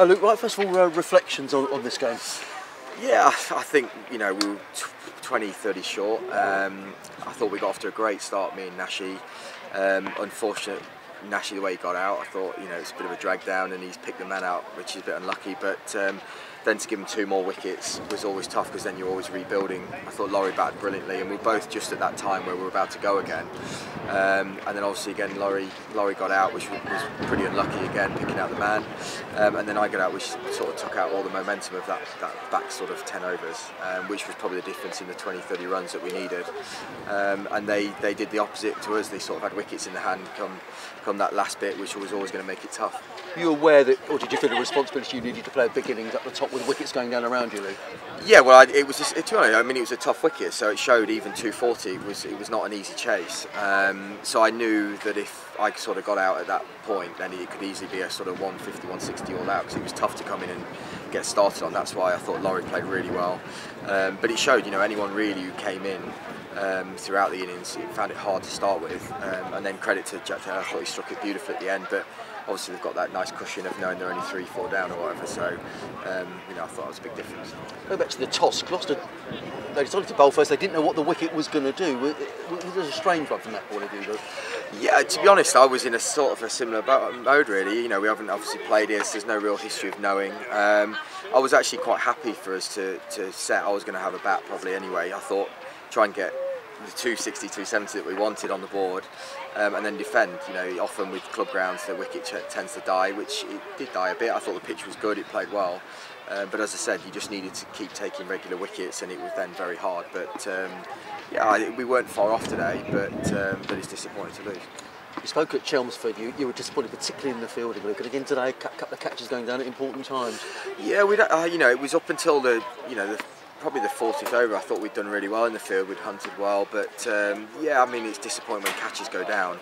Luke Wright, first of all, reflections on this game. Yeah, I think, you know, we were 20-30 short. I thought we got off to a great start, me and Nashi. Unfortunate, Nashi, the way he got out, I thought, you know, it's a bit of a drag down and he's picked the man out, which is a bit unlucky. But then to give him 2 more wickets was always tough, because then you're always rebuilding. I thought Laurie batted brilliantly, and we were both just at that time where we were about to go again. And then obviously again Laurie got out, which was pretty unlucky again, picking out the man. And then I got out, which sort of took out all the momentum of that back sort of 10 overs, which was probably the difference in the 20-30 runs that we needed. And they did the opposite to us. They sort of had wickets in the hand come that last bit, which was always going to make it tough. Were you aware that, or did you feel the responsibility you needed to play a big innings at the top with wickets going down around you, Luke? Yeah, well, it was just, to be honest, I mean, it was a tough wicket, so it showed even 240 it was not an easy chase. So I knew that if I sort of got out at that point, then it could easily be a sort of 150, 160 all out, because it was tough to come in and get started on. That's why I thought Laurie played really well. But it showed, you know, anyone really who came in throughout the innings, it found it hard to start with. And then credit to Jack Taylor, I thought he struck it beautifully at the end. But obviously they've got that nice cushion of knowing they're only 3-4 down or whatever, so you know, I thought it was a big difference. Go back to the toss. Gloucester, they decided to bowl first. They didn't know what the wicket was going to do. It was a strange one from that point of view, though. Yeah, to be honest, I was in a sort of a similar mode really. You know, we haven't obviously played here, so there's no real history of knowing. I was actually quite happy for us to set. I was going to have a bat probably anyway. I thought try and get the 260, 270 that we wanted on the board, and then defend. You know, often with club grounds the wicket tends to die, which it did die a bit. I thought the pitch was good, it played well, but as I said, you just needed to keep taking regular wickets, and it was then very hard. But yeah, we weren't far off today, but it's disappointing to lose. You spoke at Chelmsford. You were disappointed, particularly in the fielding, Luke. And again today, a couple of catches going down at important times. Yeah, you know, it was up until probably the 40th over, I thought we'd done really well in the field, we'd hunted well, but yeah, I mean, it's disappointing when catches go down.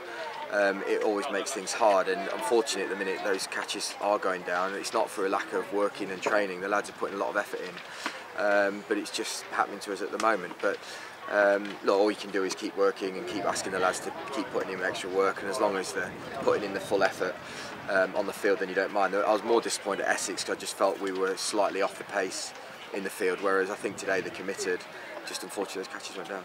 It always makes things hard, and unfortunately at the minute those catches are going down. It's not for a lack of working and training, the lads are putting a lot of effort in, but it's just happening to us at the moment. But look, all you can do is keep working and keep asking the lads to keep putting in extra work, and as long as they're putting in the full effort on the field, then you don't mind. I was more disappointed at Essex, because I just felt we were slightly off the pace in the field, whereas I think today they committed. Just unfortunately those catches went down.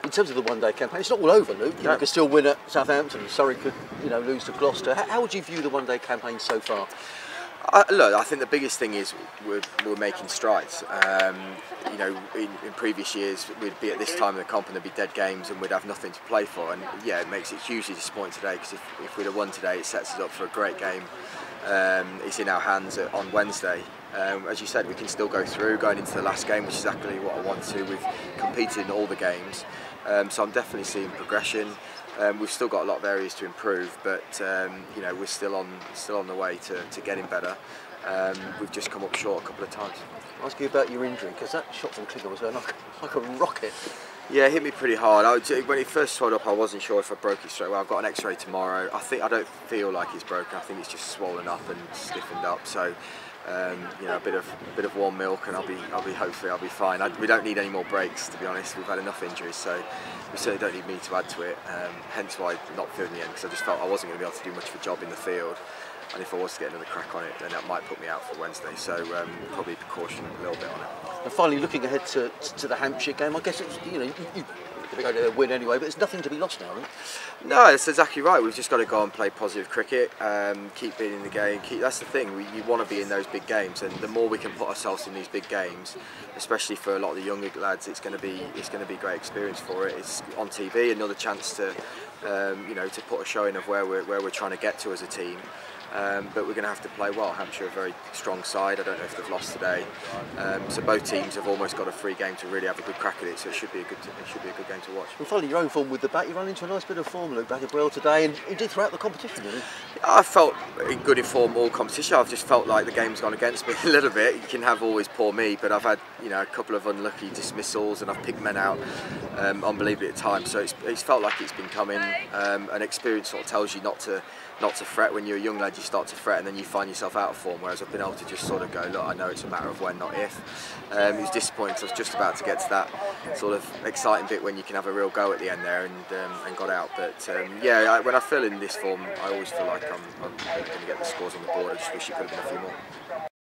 In terms of the one-day campaign, it's not all over, Luke. You could still win at Southampton. Surrey could, you know, lose to Gloucester. How would you view the one-day campaign so far? Look, I think the biggest thing is we're making strides. You know, in previous years we'd be at this time of the comp and there'd be dead games and we'd have nothing to play for. And yeah, it makes it hugely disappointing today, because if we'd have won today, it sets us up for a great game. It's in our hands on Wednesday. As you said, we can still go through, going into the last game, which is exactly what I want to. We've competed in all the games, so I'm definitely seeing progression. We've still got a lot of areas to improve, but you know, we're still on the way to getting better. We've just come up short a couple of times. I'll ask you about your injury, because that shot from Clicker was like a rocket. Yeah, it hit me pretty hard. When it first swelled up, I wasn't sure if I broke it straight away. I've got an X-ray tomorrow. I don't feel like it's broken. I think it's just swollen up and stiffened up. So, you know, a bit of warm milk, and hopefully I'll be fine. We don't need any more breaks, to be honest. We've had enough injuries, so we certainly don't need me to add to it. Hence why not fielding the end, because I just felt I wasn't going to be able to do much of a job in the field. And if I was to get another crack on it, then that might put me out for Wednesday. So probably precaution a little bit on it. And finally, looking ahead to the Hampshire game, I guess it's, you know, you're going to go there and win anyway, but there's nothing to be lost now, right? No, that's exactly right. We've just got to go and play positive cricket, keep being in the game. That's the thing. You want to be in those big games, and the more we can put ourselves in these big games, especially for a lot of the younger lads, it's going to be a great experience for it. It's on TV, another chance to you know, to put a showing of where we're trying to get to as a team. But we're going to have to play well. Hampshire are a very strong side. I don't know if they've lost today. So both teams have almost got a free game to really have a good crack at it. So it should be a good game to watch. And finally, your own form with the bat. You run into a nice bit of form, Luke, back at well today, and indeed throughout the competition, really. I felt in good form all competition. I've just felt like the game's gone against me a little bit. You can have always poor me, but I've had, you know, a couple of unlucky dismissals, and I've picked men out unbelievably at times. So it's felt like it's been coming. An experience sort of tells you not to fret. When you're a young lad, you start to fret, and then you find yourself out of form, whereas I've been able to just sort of go, look, I know it's a matter of when, not if. It was disappointing, so I was just about to get to that sort of exciting bit when you can have a real go at the end there, and got out. But yeah, when I feel in this form, I always feel like I'm going to get the scores on the board. I just wish it could have been a few more.